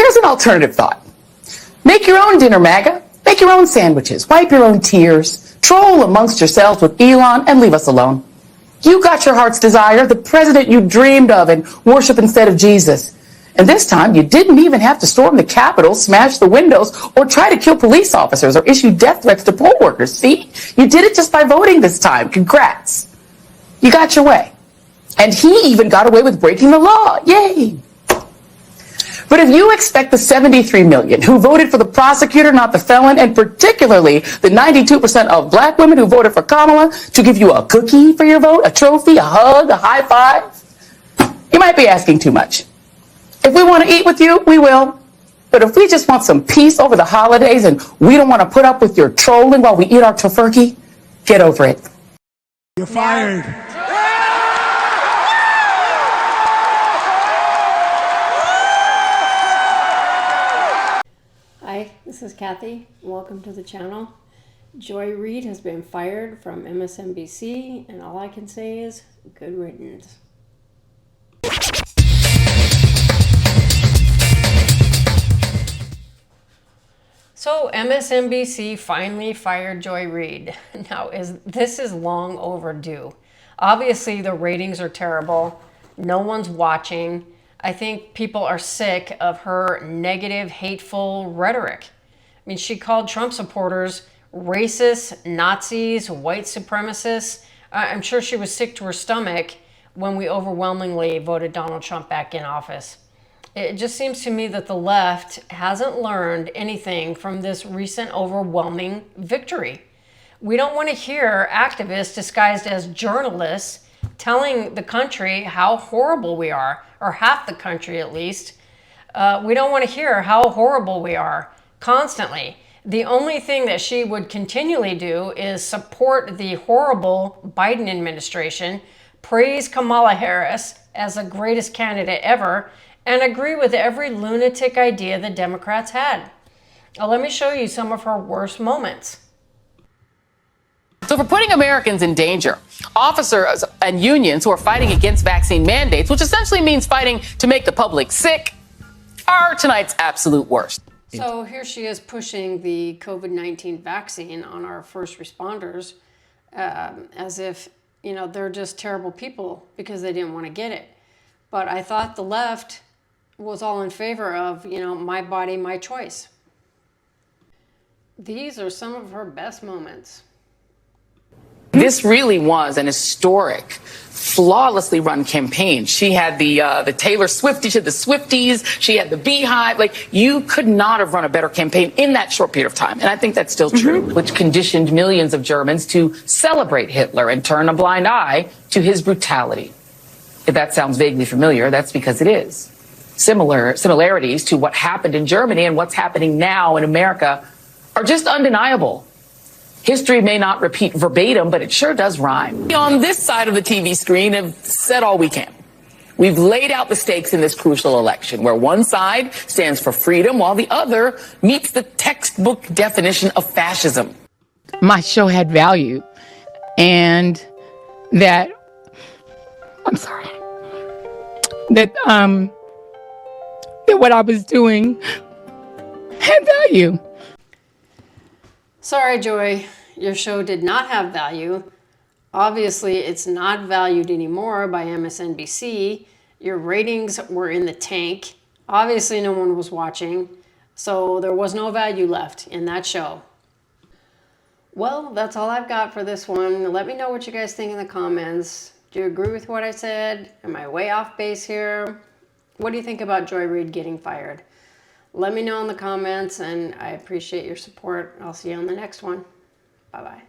Here's an alternative thought. Make your own dinner, MAGA. Make your own sandwiches. Wipe your own tears. Troll amongst yourselves with Elon and leave us alone. You got your heart's desire, the president you dreamed of and worship instead of Jesus. And this time, you didn't even have to storm the Capitol, smash the windows, or try to kill police officers or issue death threats to poll workers. See? You did it just by voting this time. Congrats. You got your way. And he even got away with breaking the law. Yay. But if you expect the 73 million who voted for the prosecutor, not the felon, and particularly the 92% of black women who voted for Kamala to give you a cookie for your vote, a trophy, a hug, a high five, you might be asking too much. If we want to eat with you, we will. But if we just want some peace over the holidays and we don't want to put up with your trolling while we eat our tofurkey, get over it. You're fired. Hi, this is Kathy. Welcome to the channel. Joy Reid has been fired from Msnbc, and all I can say is good riddance. So MSNBC finally fired Joy Reid. Now, this is long overdue. Obviously, the ratings are terrible. No one's watching. I think people are sick of her negative, hateful rhetoric. I mean, she called Trump supporters racist, Nazis, white supremacists. I'm sure she was sick to her stomach when we overwhelmingly voted Donald Trump back in office. It just seems to me that the left hasn't learned anything from this recent overwhelming victory. We don't want to hear activists disguised as journalists telling the country how horrible we are, or half the country at least. We don't want to hear how horrible we are constantly. The only thing that she would continually do is support the horrible Biden administration, praise Kamala Harris as the greatest candidate ever, and agree with every lunatic idea the Democrats had. Now, let me show you some of her worst moments. So for putting Americans in danger, officers and unions who are fighting against vaccine mandates, which essentially means fighting to make the public sick, are tonight's absolute worst. So here she is pushing the COVID-19 vaccine on our first responders as if, you know, they're just terrible people because they didn't want to get it. But I thought the left was all in favor of, you know, my body, my choice. These are some of her best moments. This really was an historic, flawlessly run campaign. She had the Taylor Swift, she had the Swifties, she had the Beehive. Like, you could not have run a better campaign in that short period of time. And I think that's still true, which conditioned millions of Germans to celebrate Hitler and turn a blind eye to his brutality. If that sounds vaguely familiar, that's because it is. Similarities to what happened in Germany and what's happening now in America are just undeniable. History may not repeat verbatim, but it sure does rhyme. We on this side of the TV screen have said all we can. We've laid out the stakes in this crucial election, where one side stands for freedom while the other meets the textbook definition of fascism. My show had value, and that, I'm sorry, that what I was doing had value. Sorry, Joy, your show did not have value. Obviously, it's not valued anymore by MSNBC. Your ratings were in the tank. Obviously, no one was watching, so there was no value left in that show. Well, that's all I've got for this one. Let me know what you guys think in the comments. Do you agree with what I said? Am I way off base here? What do you think about Joy Reid getting fired? Let me know in the comments, and I appreciate your support. I'll see you on the next one. Bye-bye.